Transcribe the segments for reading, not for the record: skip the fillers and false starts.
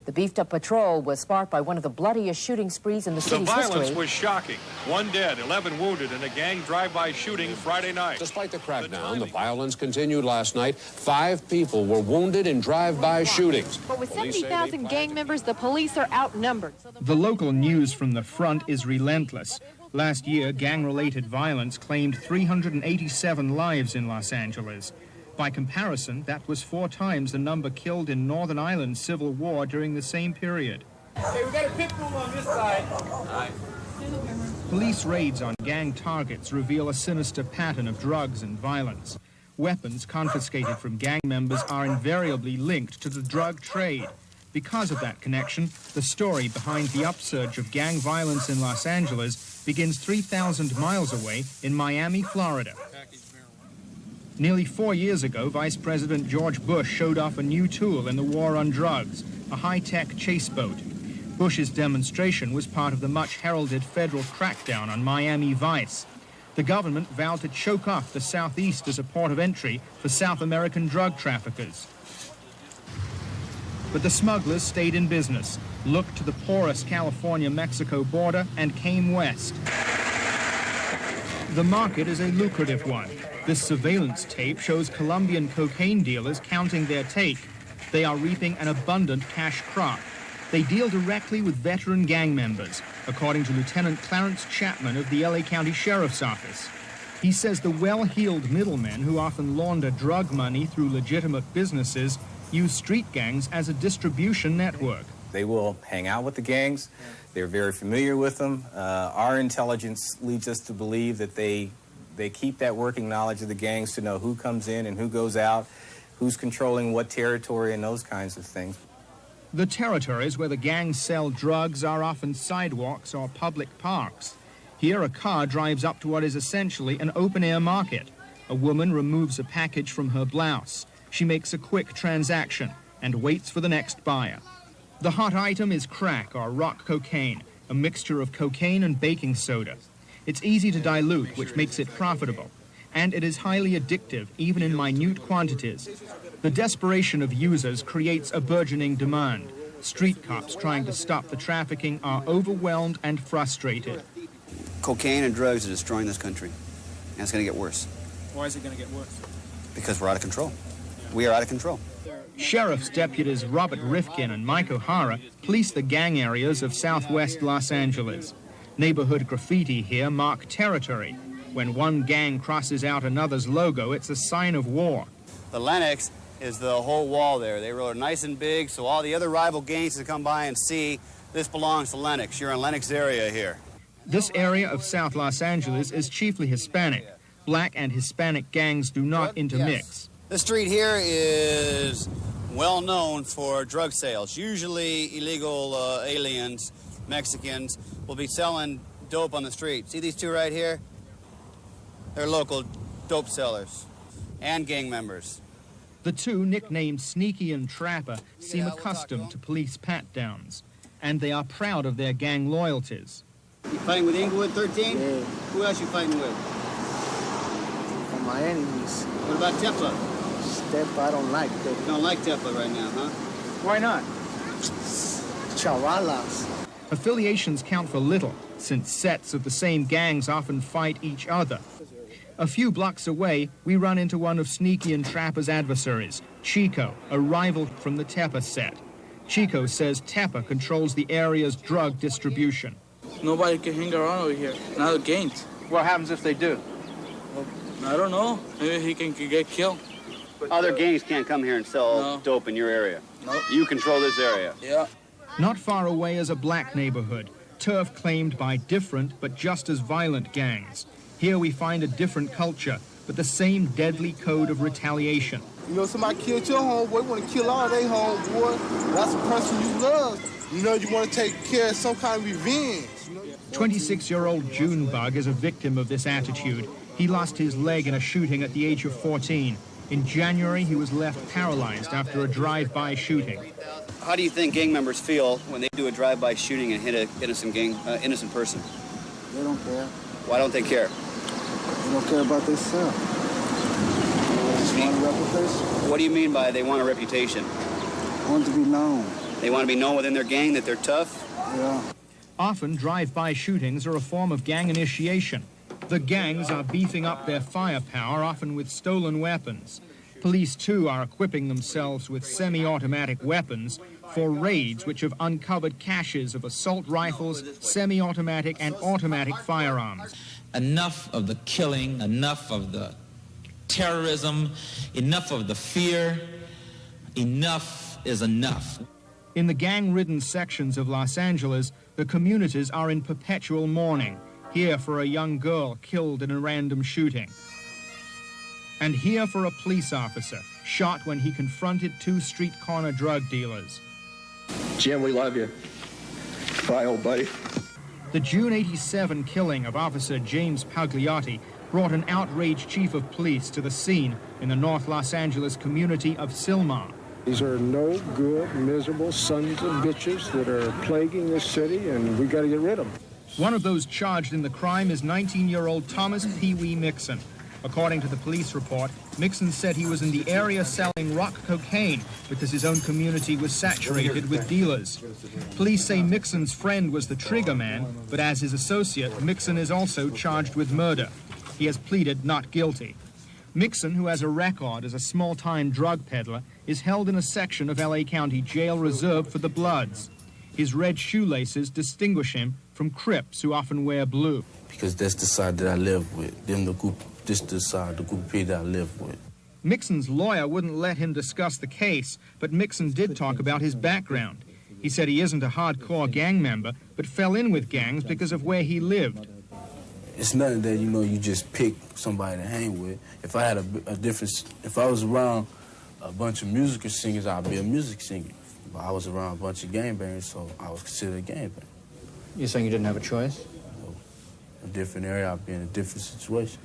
The beefed-up patrol was sparked by one of the bloodiest shooting sprees in the city's history. The violence was shocking. 1 dead, 11 wounded in a gang drive-by shooting Friday night. Despite the crackdown, the violence continued last night. 5 people were wounded in drive-by shootings. But with 70,000 gang members, the police are outnumbered. The local news from the front is relentless. Last year, gang-related violence claimed 387 lives in Los Angeles. By comparison, that was 4 times the number killed in Northern Ireland's civil war during the same period. Hey, we got a pit bull on this side. Police raids on gang targets reveal a sinister pattern of drugs and violence. Weapons confiscated from gang members are invariably linked to the drug trade. Because of that connection, the story behind the upsurge of gang violence in Los Angeles begins 3,000 miles away in Miami, Florida. Nearly 4 years ago, Vice President George Bush showed off a new tool in the war on drugs, a high-tech chase boat. Bush's demonstration was part of the much-heralded federal crackdown on Miami Vice. The government vowed to choke off the Southeast as a port of entry for South American drug traffickers. But the smugglers stayed in business, looked to the porous California-Mexico border, and came west. The market is a lucrative one. This surveillance tape shows Colombian cocaine dealers counting their take. They are reaping an abundant cash crop. They deal directly with veteran gang members, according to Lieutenant Clarence Chapman of the LA County Sheriff's Office. He says the well-heeled middlemen who often launder drug money through legitimate businesses use street gangs as a distribution network. They will hang out with the gangs. They're very familiar with them. Our intelligence leads us to believe that they keep that working knowledge of the gangs to know who comes in and who goes out, who's controlling what territory, and those kinds of things. The territories where the gangs sell drugs are often sidewalks or public parks. Here, a car drives up to what is essentially an open-air market. A woman removes a package from her blouse. She makes a quick transaction and waits for the next buyer. The hot item is crack or rock cocaine, a mixture of cocaine and baking soda. It's easy to dilute, which makes it profitable, and it is highly addictive, even in minute quantities. The desperation of users creates a burgeoning demand. Street cops trying to stop the trafficking are overwhelmed and frustrated. Cocaine and drugs are destroying this country, and it's going to get worse. Why is it going to get worse? Because we're out of control. We are out of control. Sheriff's deputies Robert Rifkin and Mike O'Hara police the gang areas of southwest Los Angeles. Neighborhood graffiti here mark territory. When one gang crosses out another's logo, it's a sign of war. The Lennox is the whole wall there. They wrote it nice and big, so all the other rival gangs can come by and see this belongs to Lennox. You're in Lennox area here. This area of South Los Angeles is chiefly Hispanic. Black and Hispanic gangs do not intermix. This street here is well known for drug sales. Usually illegal aliens, Mexicans, will be selling dope on the street. See these two right here? They're local dope sellers and gang members. The two, nicknamed Sneaky and Trapper, seem accustomed to police pat-downs, and they are proud of their gang loyalties. You fighting with Inglewood 13? Yeah. Who else you fighting with? For my enemies. What about Tepla? Tepla, I don't like Tepla. You don't like Tepla right now, huh? Why not? Chavalas. Affiliations count for little, since sets of the same gangs often fight each other. A few blocks away, we run into one of Sneaky and Trapper's adversaries, Chico, a rival from the Teppa set. Chico says Teppa controls the area's drug distribution. Nobody can hang around over here, not the gangs. What happens if they do? I don't know. Maybe he can get killed. Other gangs can't come here and sell dope in your area. Nope. You control this area. Yeah. Not far away is a black neighborhood, turf claimed by different but just as violent gangs. Here we find a different culture, but the same deadly code of retaliation. You know, somebody killed your homeboy, you want to kill all their homeboy. That's a person you love. You know, you want to take care of some kind of revenge. 26-year-old Junebug is a victim of this attitude. He lost his leg in a shooting at the age of 14. In January, he was left paralyzed after a drive-by shooting. How do you think gang members feel when they do a drive-by shooting and hit an innocent person? They don't care. Why don't they care? They don't care about themselves. They just want a reputation. What do you mean by they want a reputation? Want to be known. They want to be known within their gang that they're tough. Yeah. Often, drive-by shootings are a form of gang initiation. The gangs are beefing up their firepower, often with stolen weapons. Police, too, are equipping themselves with semi-automatic weapons for raids which have uncovered caches of assault rifles, semi-automatic and automatic firearms. Enough of the killing, enough of the terrorism, enough of the fear. Enough is enough. In the gang-ridden sections of Los Angeles, the communities are in perpetual mourning. Here for a young girl killed in a random shooting. And here for a police officer shot when he confronted two street corner drug dealers. Jim, we love you. Bye, old buddy. The June '87 killing of Officer James Pagliotti brought an outraged chief of police to the scene in the North Los Angeles community of Sylmar. These are no good, miserable sons of bitches that are plaguing this city, and we got to get rid of them. One of those charged in the crime is 19-year-old Thomas Pee Wee Mixon. According to the police report, Mixon said he was in the area selling rock cocaine because his own community was saturated with dealers. Police say Mixon's friend was the trigger man, but as his associate, Mixon is also charged with murder. He has pleaded not guilty. Mixon, who has a record as a small-time drug peddler, is held in a section of L.A. County Jail reserved for the Bloods. His red shoelaces distinguish him from Crips, who often wear blue. Because that's the side that I live with. This the side, the group of people that I live with. Mixon's lawyer wouldn't let him discuss the case, but Mixon did talk about his background. He said he isn't a hardcore gang member, but fell in with gangs because of where he lived. It's nothing that, you just pick somebody to hang with. If I had if I was around a bunch of musical singers, I'd be a music singer. But I was around a bunch of gangbangers, so I was considered a gangbanger. You're saying you didn't have a choice? So, a different area, I'd be in a different situation.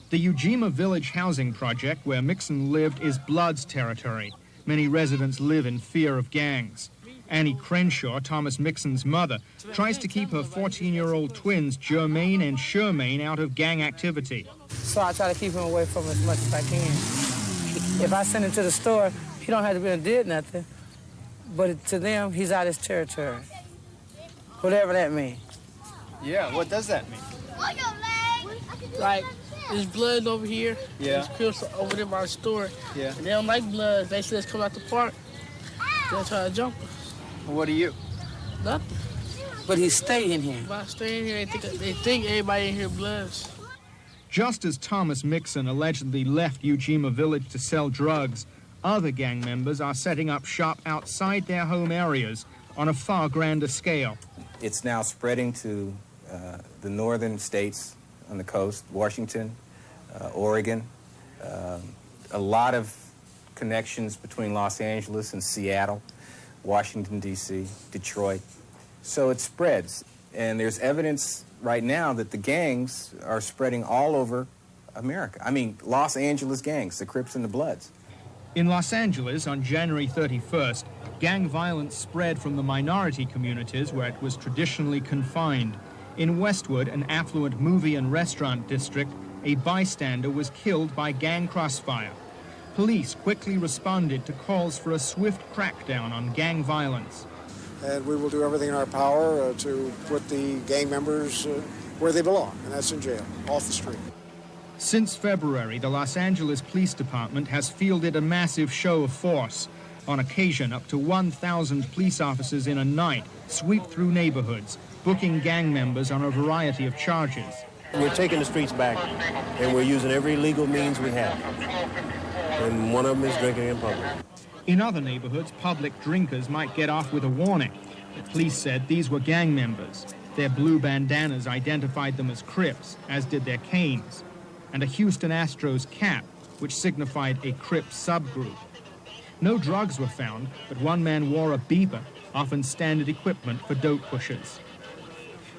The Ujima Village housing project where Mixon lived is Bloods territory. Many residents live in fear of gangs. Annie Crenshaw, Thomas Mixon's mother, tries to keep her 14-year-old twins, Jermaine and Shermaine, out of gang activity. So I try to keep him away from it as much as I can. If I send him to the store, he don't have to be and did nothing. But to them, he's out of his territory. Whatever that means. Yeah, what does that mean? Like, there's blood over here. Yeah. There's Crips over there by the store. Yeah. And they don't like blood. They say it's coming out the park. They'll try to jump us. What are you? Nothing. But he's staying here. By staying here, they think everybody in here bloods. Just as Thomas Mixon allegedly left Ujima Village to sell drugs, other gang members are setting up shop outside their home areas on a far grander scale. It's now spreading to the northern states on the coast, Washington, Oregon, a lot of connections between Los Angeles and Seattle, Washington, D.C., Detroit. So it spreads, and there's evidence right now that the gangs are spreading all over America. I mean, Los Angeles gangs, the Crips and the Bloods. In Los Angeles, on January 31st, gang violence spread from the minority communities where it was traditionally confined. In Westwood, an affluent movie and restaurant district, a bystander was killed by gang crossfire. Police quickly responded to calls for a swift crackdown on gang violence. And we will do everything in our power to put the gang members where they belong, and that's in jail, off the street. Since February, the Los Angeles Police Department has fielded a massive show of force. On occasion, up to 1,000 police officers in a night sweep through neighborhoods, booking gang members on a variety of charges. We're taking the streets back, and we're using every legal means we have. And one of them is drinking in public. In other neighborhoods, public drinkers might get off with a warning. The police said these were gang members. Their blue bandanas identified them as Crips, as did their canes, and a Houston Astros cap, which signified a Crip subgroup. No drugs were found, but one man wore a beeper, often standard equipment for dope pushers.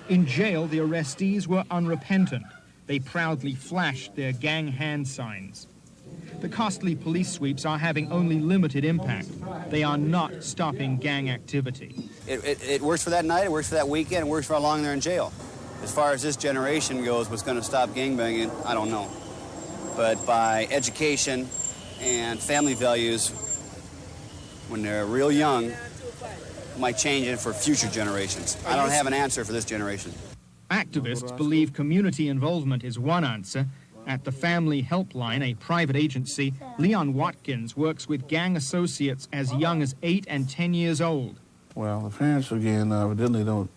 In jail, the arrestees were unrepentant. They proudly flashed their gang hand signs. The costly police sweeps are having only limited impact. They are not stopping gang activity. It works for that night, it works for that weekend, it works for how long they're in jail. As far as this generation goes, what's going to stop gangbanging, I don't know. But by education and family values, when they're real young, might change it for future generations. I don't have an answer for this generation. Activists believe community involvement is one answer. At the Family Helpline, a private agency, Leon Watkins works with gang associates as young as 8 and 10 years old. Well, the parents, again, evidently don't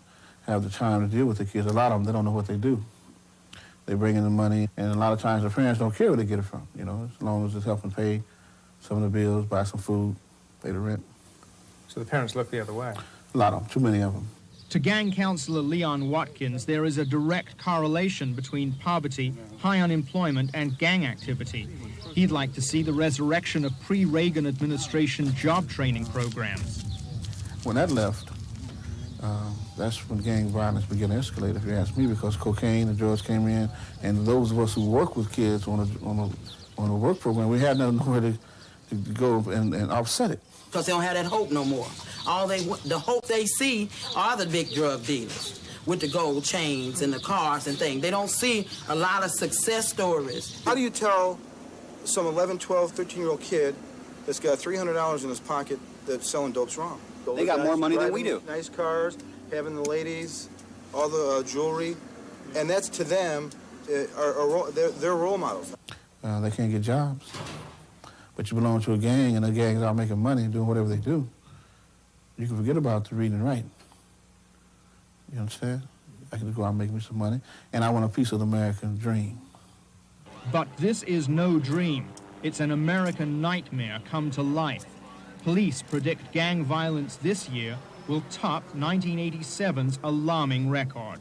have the time to deal with the kids. A lot of them, they don't know what they do. They bring in the money, and a lot of times the parents don't care where they get it from, you know, as long as it's helping pay some of the bills, buy some food, pay the rent. So the parents look the other way? A lot of them, too many of them. To gang counselor Leon Watkins, there is a direct correlation between poverty, high unemployment, and gang activity. He'd like to see the resurrection of pre-Reagan administration job training programs. When that left, that's when gang violence began to escalate, if you ask me, because cocaine and drugs came in, and those of us who work with kids on a work program, we had nowhere to go and offset it. Because they don't have that hope no more. The hope they see are the big drug dealers with the gold chains and the cars and things. They don't see a lot of success stories. How do you tell some 11, 12, 13-year-old kid that's got $300 in his pocket that selling dope's wrong? They got more money than we do. Nice cars, having the ladies, all the jewelry, and that's to them, they're role models. They can't get jobs. But you belong to a gang, and the gangs are making money and doing whatever they do. You can forget about the reading and writing. You understand? I can go out and make me some money, and I want a piece of the American dream. But this is no dream. It's an American nightmare come to life. Police predict gang violence this year will top 1987's alarming record.